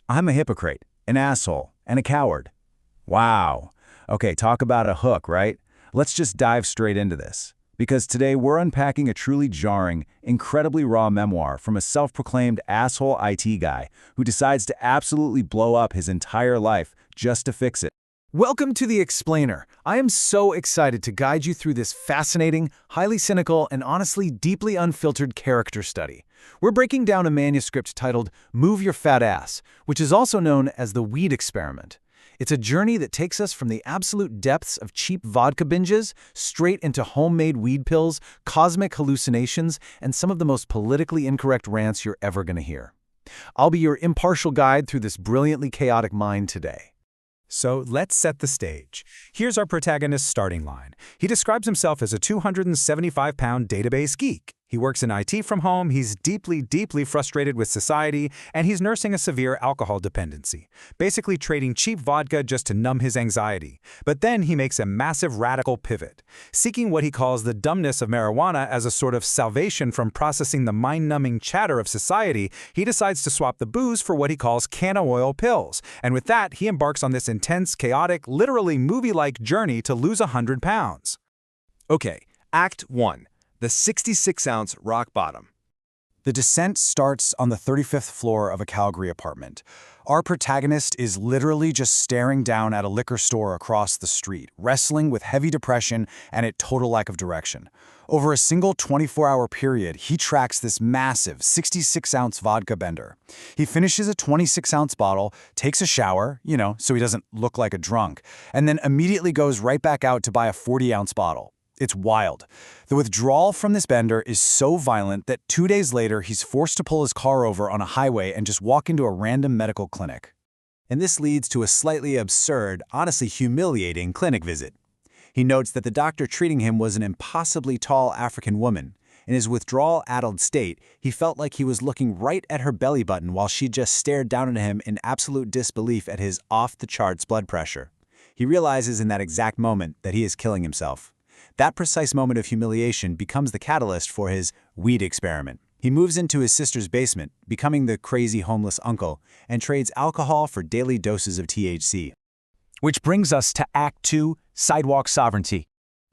I'm a hypocrite, an asshole, and a coward. Wow. Okay, talk about a hook, right? Let's just dive straight into this. Because today we're unpacking a truly jarring, incredibly raw memoir from a self-proclaimed asshole IT guy who decides to absolutely blow up his entire life just to fix it. Welcome to The Explainer. I am so excited to guide you through this fascinating, highly cynical, and honestly deeply unfiltered character study. We're breaking down a manuscript titled Move Your Fat Ass, which is also known as the Weed Experiment. It's a journey that takes us from the absolute depths of cheap vodka binges straight into homemade weed pills, cosmic hallucinations, and some of the most politically incorrect rants you're ever going to hear. I'll be your impartial guide through this brilliantly chaotic mind today. So let's set the stage. Here's our protagonist's starting line. He describes himself as a 275-pound database geek. He works in IT from home, he's deeply frustrated with society, and he's nursing a severe alcohol dependency, basically trading cheap vodka just to numb his anxiety. But then he makes a massive radical pivot, seeking what he calls the dumbness of marijuana as a sort of salvation from processing the mind-numbing chatter of society. He decides to swap the booze for what he calls canna oil pills, and with that, he embarks on this intense, chaotic, literally movie-like journey to lose 100 pounds. Okay, Act 1. The 66-ounce rock bottom. The descent starts on the 35th floor of a Calgary apartment. Our protagonist is literally just staring down at a liquor store across the street, wrestling with heavy depression and a total lack of direction. Over a single 24-hour period, he tracks this massive 66-ounce vodka bender. He finishes a 26-ounce bottle, takes a shower, so he doesn't look like a drunk, and then immediately goes right back out to buy a 40-ounce bottle. It's wild. The withdrawal from this bender is so violent that 2 days later, he's forced to pull his car over on a highway and just walk into a random medical clinic. And this leads to a slightly absurd, honestly humiliating clinic visit. He notes that the doctor treating him was an impossibly tall African woman. In his withdrawal-addled state, he felt like he was looking right at her belly button while she just stared down at him in absolute disbelief at his off-the-charts blood pressure. He realizes in that exact moment that he is killing himself. That precise moment of humiliation becomes the catalyst for his weed experiment. He moves into his sister's basement, becoming the crazy homeless uncle, and trades alcohol for daily doses of THC. Which brings us to Act 2, Sidewalk Sovereignty.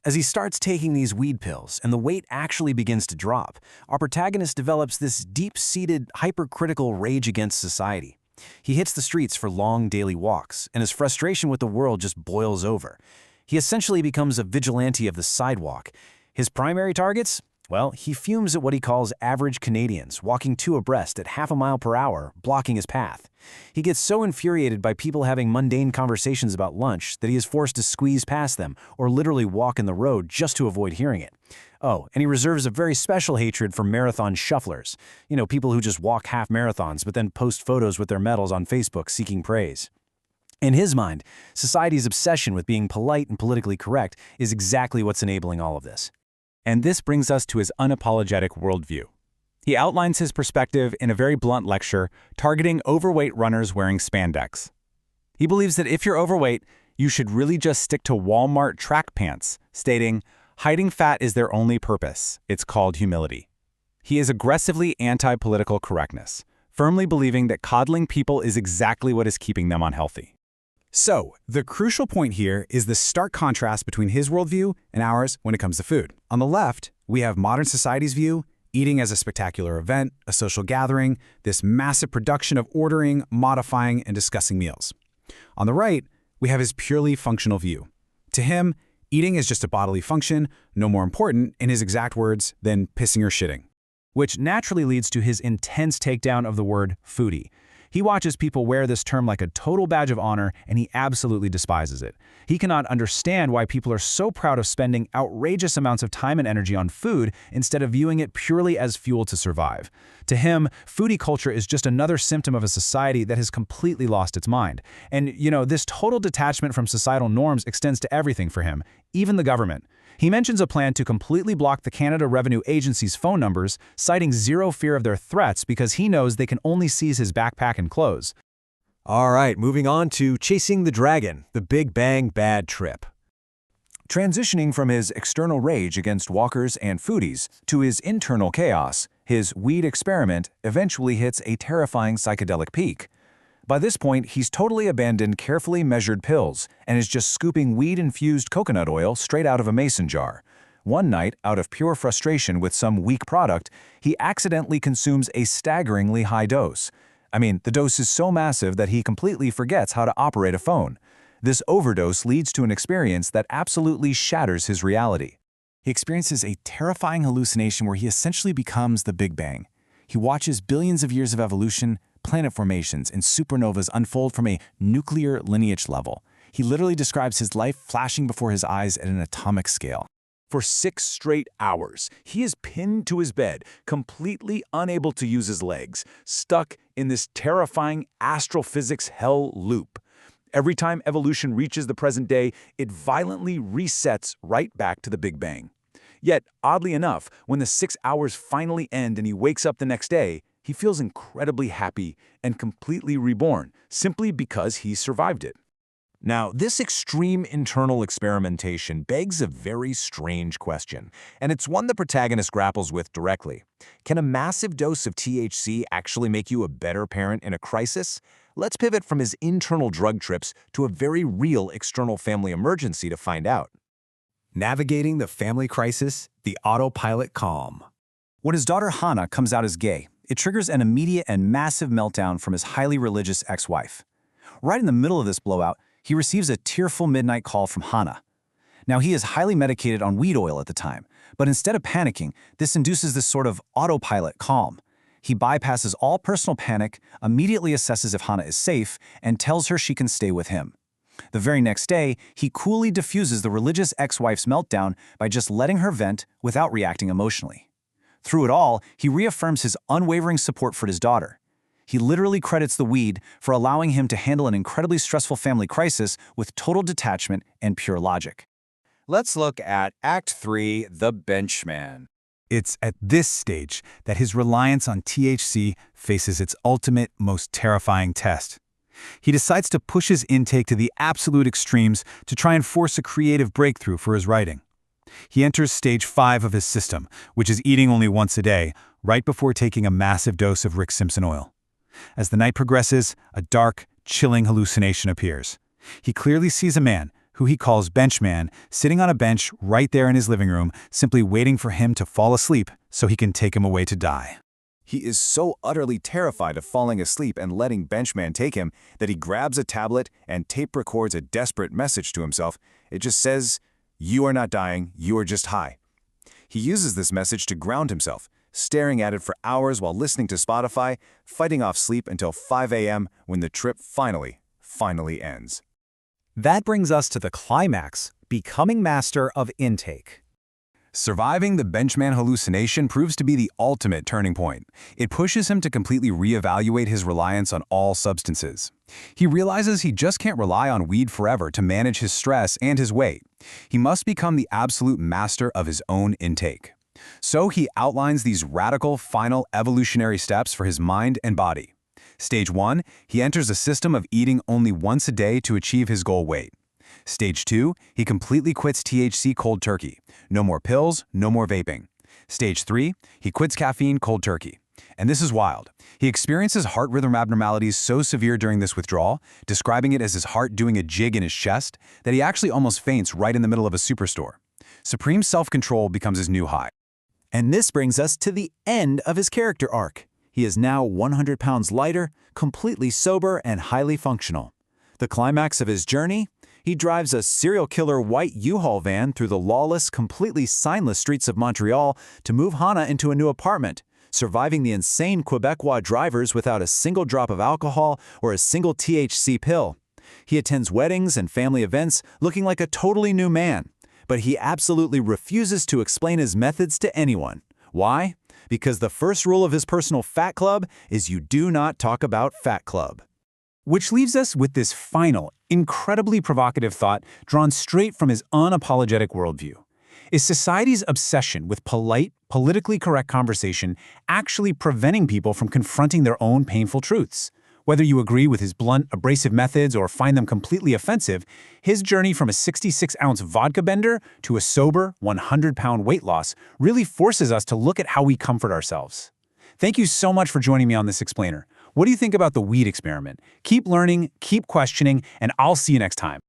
As he starts taking these weed pills and the weight actually begins to drop, our protagonist develops this deep-seated, hypercritical rage against society. He hits the streets for long daily walks, and his frustration with the world just boils over. He essentially becomes a vigilante of the sidewalk. His primary targets? Well, he fumes at what he calls average Canadians, walking two abreast at half a mile per hour, blocking his path. He gets so infuriated by people having mundane conversations about lunch that he is forced to squeeze past them or literally walk in the road just to avoid hearing it. Oh, and he reserves a very special hatred for marathon shufflers. People who just walk half marathons but then post photos with their medals on Facebook seeking praise. In his mind, society's obsession with being polite and politically correct is exactly what's enabling all of this. And this brings us to his unapologetic worldview. He outlines his perspective in a very blunt lecture targeting overweight runners wearing spandex. He believes that if you're overweight, you should really just stick to Walmart track pants, stating, hiding fat is their only purpose. It's called humility. He is aggressively anti-political correctness, firmly believing that coddling people is exactly what is keeping them unhealthy. So, the crucial point here is the stark contrast between his worldview and ours when it comes to food. On the left, we have modern society's view, eating as a spectacular event, a social gathering, this massive production of ordering, modifying, and discussing meals. On the right, we have his purely functional view. To him, eating is just a bodily function, no more important, in his exact words, than pissing or shitting. Which naturally leads to his intense takedown of the word foodie. He watches people wear this term like a total badge of honor, and he absolutely despises it. He cannot understand why people are so proud of spending outrageous amounts of time and energy on food instead of viewing it purely as fuel to survive. To him, foodie culture is just another symptom of a society that has completely lost its mind. And, this total detachment from societal norms extends to everything for him, even the government. He mentions a plan to completely block the Canada Revenue Agency's phone numbers, citing zero fear of their threats because he knows they can only seize his backpack and clothes. All right, moving on to Chasing the Dragon, the Big Bang Bad Trip. Transitioning from his external rage against walkers and foodies to his internal chaos, his weed experiment eventually hits a terrifying psychedelic peak. By this point, he's totally abandoned carefully measured pills and is just scooping weed-infused coconut oil straight out of a mason jar. One night, out of pure frustration with some weak product, he accidentally consumes a staggeringly high dose. I mean, the dose is so massive that he completely forgets how to operate a phone. This overdose leads to an experience that absolutely shatters his reality. He experiences a terrifying hallucination where he essentially becomes the Big Bang. He watches billions of years of evolution, planet formations, and supernovas unfold from a nuclear lineage level. He literally describes his life flashing before his eyes at an atomic scale. For 6 straight hours, he is pinned to his bed, completely unable to use his legs, stuck in this terrifying astrophysics hell loop. Every time evolution reaches the present day, it violently resets right back to the Big Bang. Yet, oddly enough, when the 6 hours finally end and he wakes up the next day, he feels incredibly happy and completely reborn, simply because he survived it. Now, this extreme internal experimentation begs a very strange question, and it's one the protagonist grapples with directly. Can a massive dose of THC actually make you a better parent in a crisis? Let's pivot from his internal drug trips to a very real external family emergency to find out. Navigating the family crisis, the autopilot calm. When his daughter Hannah comes out as gay, it triggers an immediate and massive meltdown from his highly religious ex-wife. Right in the middle of this blowout, he receives a tearful midnight call from Hannah. Now, he is highly medicated on weed oil at the time, but instead of panicking, this induces this sort of autopilot calm. He bypasses all personal panic, immediately assesses if Hannah is safe, and tells her she can stay with him. The very next day, he coolly diffuses the religious ex-wife's meltdown by just letting her vent without reacting emotionally. Through it all, he reaffirms his unwavering support for his daughter. He literally credits the weed for allowing him to handle an incredibly stressful family crisis with total detachment and pure logic. Let's look at Act 3, The Benchman. It's at this stage that his reliance on THC faces its ultimate, most terrifying test. He decides to push his intake to the absolute extremes to try and force a creative breakthrough for his writing. He enters stage 5 of his system, which is eating only once a day, right before taking a massive dose of Rick Simpson oil. As the night progresses, a dark, chilling hallucination appears. He clearly sees a man, who he calls Benchman, sitting on a bench right there in his living room, simply waiting for him to fall asleep so he can take him away to die. He is so utterly terrified of falling asleep and letting Benchman take him that he grabs a tablet and tape records a desperate message to himself. It just says, "You are not dying, you are just high." He uses this message to ground himself, staring at it for hours while listening to Spotify, fighting off sleep until 5 a.m. when the trip finally ends. That brings us to the climax, becoming master of intake. Surviving the Benchman hallucination proves to be the ultimate turning point. It pushes him to completely reevaluate his reliance on all substances. He realizes he just can't rely on weed forever to manage his stress and his weight. He must become the absolute master of his own intake. So he outlines these radical, final evolutionary steps for his mind and body. Stage 1, he enters a system of eating only once a day to achieve his goal weight. Stage 2, he completely quits THC cold turkey. No more pills, no more vaping. Stage 3, he quits caffeine cold turkey. And this is wild. He experiences heart rhythm abnormalities so severe during this withdrawal, describing it as his heart doing a jig in his chest, that he actually almost faints right in the middle of a superstore. Supreme self-control becomes his new high. And this brings us to the end of his character arc. He is now 100 pounds lighter, completely sober, and highly functional. The climax of his journey? He drives a serial killer white U-Haul van through the lawless, completely signless streets of Montreal to move Hannah into a new apartment, surviving the insane Quebecois drivers without a single drop of alcohol or a single THC pill. He attends weddings and family events looking like a totally new man. But he absolutely refuses to explain his methods to anyone. Why? Because the first rule of his personal Fat Club is you do not talk about Fat Club. Which leaves us with this final, incredibly provocative thought drawn straight from his unapologetic worldview. Is society's obsession with polite, politically correct conversation actually preventing people from confronting their own painful truths? Whether you agree with his blunt, abrasive methods or find them completely offensive, his journey from a 66-ounce vodka bender to a sober, 100-pound weight loss really forces us to look at how we comfort ourselves. Thank you so much for joining me on this explainer. What do you think about the weed experiment? Keep learning, keep questioning, and I'll see you next time.